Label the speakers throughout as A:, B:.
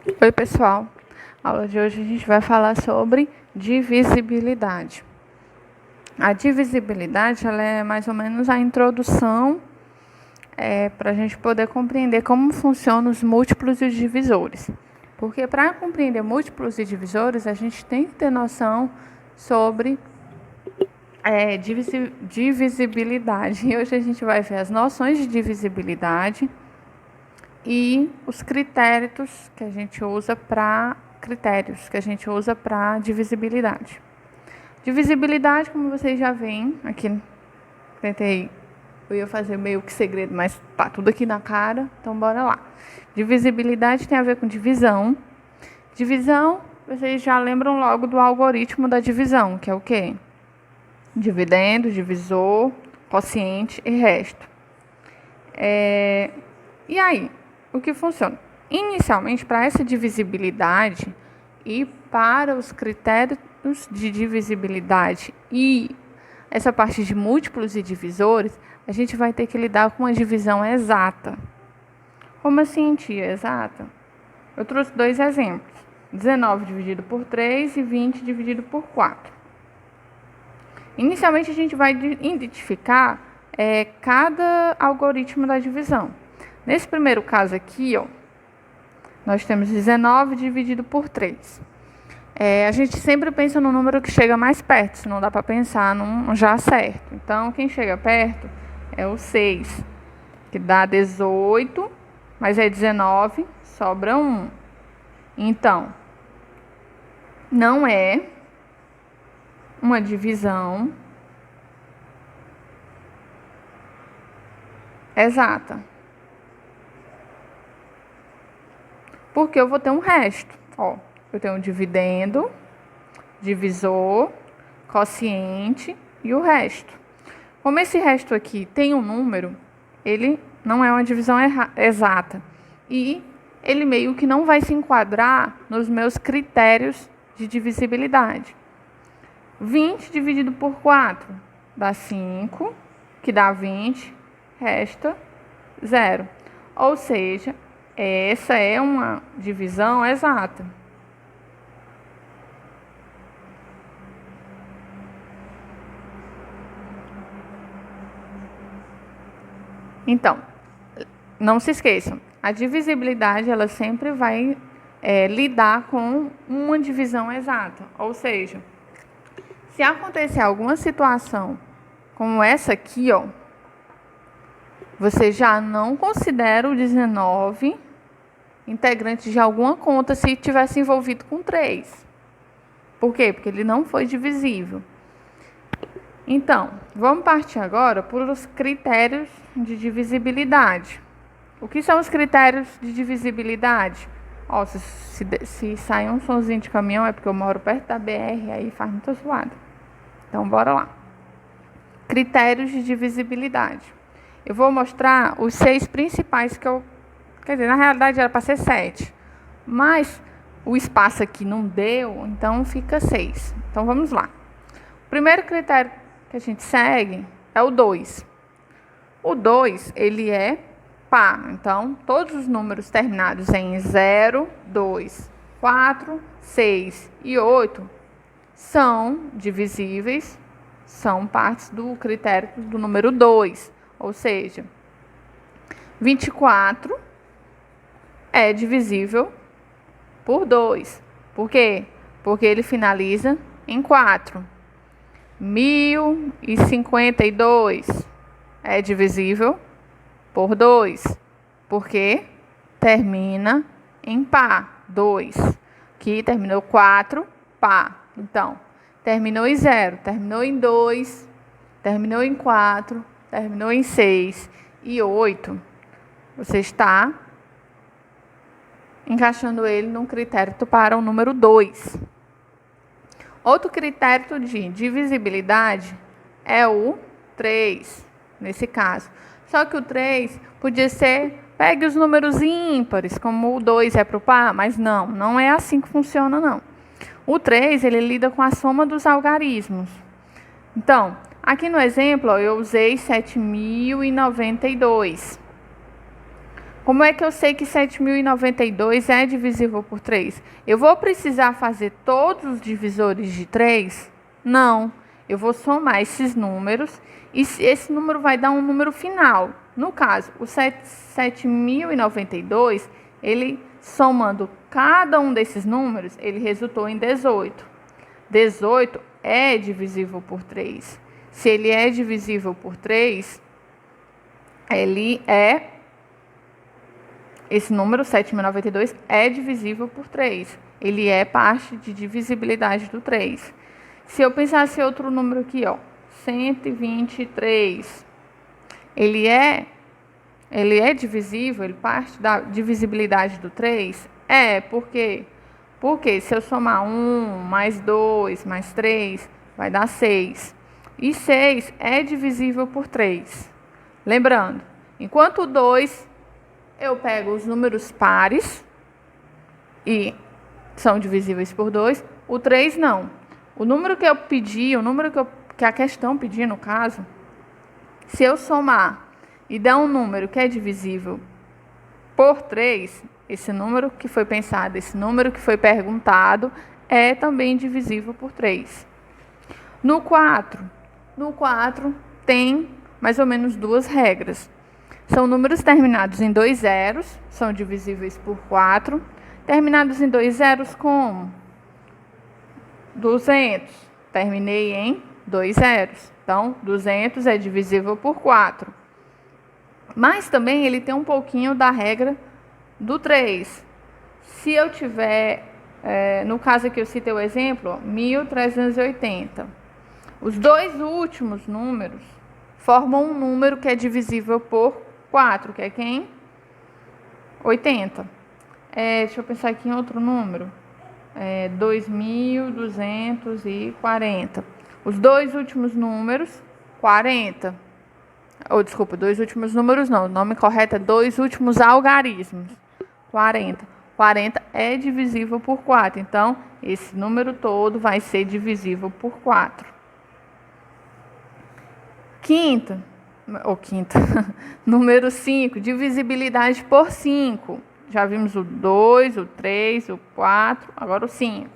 A: Oi, pessoal. A aula de hoje a gente vai falar sobre divisibilidade. A divisibilidade ela é mais ou menos a introdução para a gente poder compreender como funcionam os múltiplos e os divisores. Porque para compreender múltiplos e divisores, a gente tem que ter noção sobre divisibilidade. E hoje a gente vai ver as noções de divisibilidade e os critérios que a gente usa para divisibilidade. Divisibilidade, como vocês já veem, aqui eu ia fazer meio que segredo, mas tá tudo aqui na cara, então bora lá. Divisibilidade tem a ver com divisão. Divisão, vocês já lembram logo do algoritmo da divisão, que é o quê? Dividendo, divisor, quociente e resto. E aí, o que funciona? Inicialmente, para essa divisibilidade e para os critérios de divisibilidade e essa parte de múltiplos e divisores, a gente vai ter que lidar com uma divisão exata. Como assim, tia? Exata? Eu trouxe dois exemplos. 19 dividido por 3 e 20 dividido por 4. Inicialmente, a gente vai identificar cada algoritmo da divisão. Nesse primeiro caso aqui, nós temos 19 dividido por 3. A gente sempre pensa no número que chega mais perto, se não dá para pensar num já certo. Então, quem chega perto é o 6, que dá 18, mas é 19, sobra 1. Então, não é uma divisão exata. Porque eu vou ter um resto. Eu tenho um dividendo, divisor, quociente e o resto. Como esse resto aqui tem um número, ele não é uma divisão exata. E ele meio que não vai se enquadrar nos meus critérios de divisibilidade. 20 dividido por 4 dá 5, que dá 20, resta 0. Ou seja, essa é uma divisão exata. Então, não se esqueçam, a divisibilidade ela sempre vai lidar com uma divisão exata. Ou seja, se acontecer alguma situação como essa aqui, você já não considera o 19 integrante de alguma conta se tivesse envolvido com 3. Por quê? Porque ele não foi divisível. Então, vamos partir agora para os critérios de divisibilidade. O que são os critérios de divisibilidade? Se sair um sonzinho de caminhão é porque eu moro perto da BR, aí faz muita zoada. Então, bora lá. Critérios de divisibilidade. Eu vou mostrar os 6 principais quer dizer, na realidade era para ser 7. Mas o espaço aqui não deu, então fica 6. Então, vamos lá. O primeiro critério que a gente segue é o 2. O 2, ele é par. Então, todos os números terminados em 0, 2, 4, 6 e 8 são divisíveis, são partes do critério do número 2. Ou seja, 24 é divisível por 2. Por quê? Porque ele finaliza em 4. 1052 é divisível por 2, porque termina em par, 2. Aqui terminou 4, par. Então, terminou em 0, terminou em 2, terminou em 4, terminou em 6 e 8. Você está encaixando ele num critério para o número 2. Outro critério de divisibilidade é o 3, nesse caso. Só que o 3 podia ser, pegue os números ímpares, como o 2 é para o par, mas não é assim que funciona, não. O 3, ele lida com a soma dos algarismos. Então, aqui no exemplo, eu usei 7.092. Como é que eu sei que 7.092 é divisível por 3? Eu vou precisar fazer todos os divisores de 3? Não. Eu vou somar esses números e esse número vai dar um número final. No caso, o 7.092, ele somando cada um desses números, ele resultou em 18. 18 é divisível por 3. Se ele é divisível por 3, esse número, 7.092, é divisível por 3. Ele é parte de divisibilidade do 3. Se eu pensasse outro número aqui, ó, 123, ele é divisível, ele parte da divisibilidade do 3? Por quê? Porque se eu somar 1, mais 2, mais 3, vai dar 6. E 6 é divisível por 3. Lembrando, enquanto o 2, eu pego os números pares e são divisíveis por 2, o 3 não. O número que eu pedi, o número que a questão pediu, no caso, se eu somar e der um número que é divisível por 3, esse número que foi pensado, esse número que foi perguntado, é também divisível por 3. No 4 tem mais ou menos duas regras. São números terminados em 2 zeros, são divisíveis por 4. Terminados em 2 zeros, como? 200. Terminei em 2 zeros. Então, 200 é divisível por 4. Mas também ele tem um pouquinho da regra do 3. Se eu tiver, no caso aqui eu citei o exemplo, 1.380. Os dois últimos números formam um número que é divisível por 4, que é quem? 80. Deixa eu pensar aqui em outro número. 2.240. Os dois últimos números, 40. Desculpa, dois últimos números não. O nome correto é dois últimos algarismos. 40. 40 é divisível por 4. Então, esse número todo vai ser divisível por 4. Quinta. Número 5, divisibilidade por 5. Já vimos o 2, o 3, o 4, agora o 5.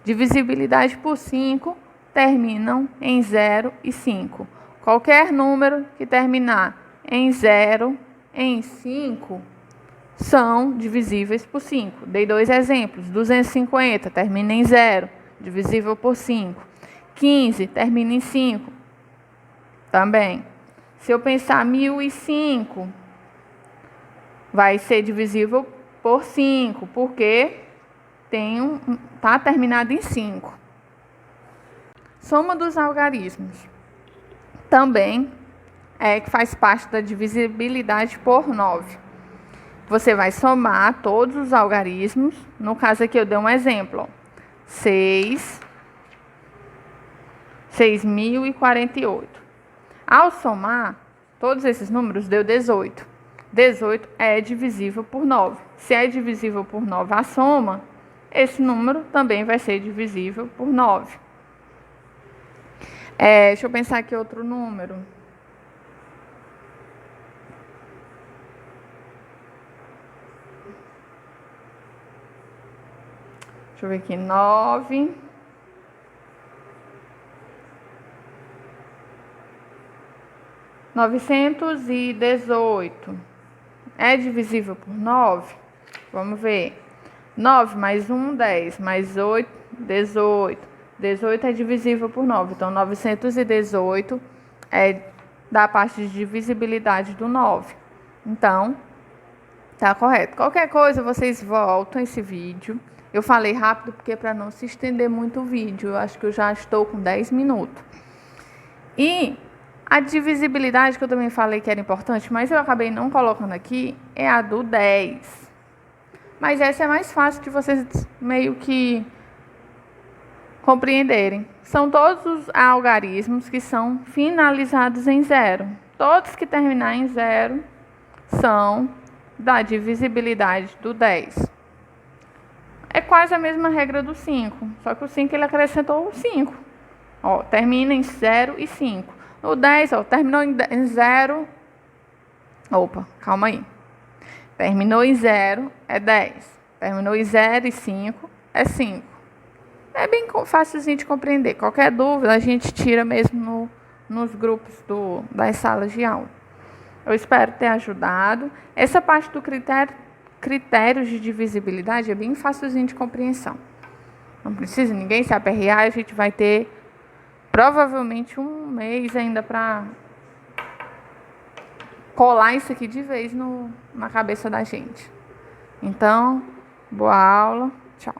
A: Divisibilidade por 5 terminam em 0 e 5. Qualquer número que terminar em 0, em 5, são divisíveis por 5. Dei dois exemplos. 250 termina em 0, divisível por 5. 15 termina em 5, também. Se eu pensar 1.005, vai ser divisível por 5, porque está terminado em 5. Soma dos algarismos. Também que faz parte da divisibilidade por 9. Você vai somar todos os algarismos. No caso aqui eu dei um exemplo. 6.048. Ao somar todos esses números, deu 18. 18 é divisível por 9. Se é divisível por 9 a soma, esse número também vai ser divisível por 9. Deixa eu pensar aqui outro número. Deixa eu ver aqui. 9. 918 é divisível por 9? Vamos ver. 9 mais 1, 10, mais 8, 18. 18 é divisível por 9. Então, 918 é da parte de divisibilidade do 9. Então, tá correto. Qualquer coisa, vocês voltam esse vídeo. Eu falei rápido porque para não se estender muito o vídeo. Eu acho que eu já estou com 10 minutos. E a divisibilidade, que eu também falei que era importante, mas eu acabei não colocando aqui, é a do 10. Mas essa é mais fácil de vocês meio que compreenderem. São todos os algarismos que são finalizados em 0. Todos que terminarem em 0 são da divisibilidade do 10. É quase a mesma regra do 5, só que o 5 ele acrescentou o 5. Termina em 0 e 5. No 10, terminou em 0. Opa, calma aí. Terminou em 0 é 10. Terminou em 0 e 5 é 5. É bem fácilzinho de compreender. Qualquer dúvida a gente tira mesmo nos grupos das salas de aula. Eu espero ter ajudado. Essa parte do critérios de divisibilidade é bem facilzinho de compreensão. Não precisa ninguém se aperrear, a gente vai ter provavelmente um mês ainda para colar isso aqui de vez na cabeça da gente. Então, boa aula, tchau.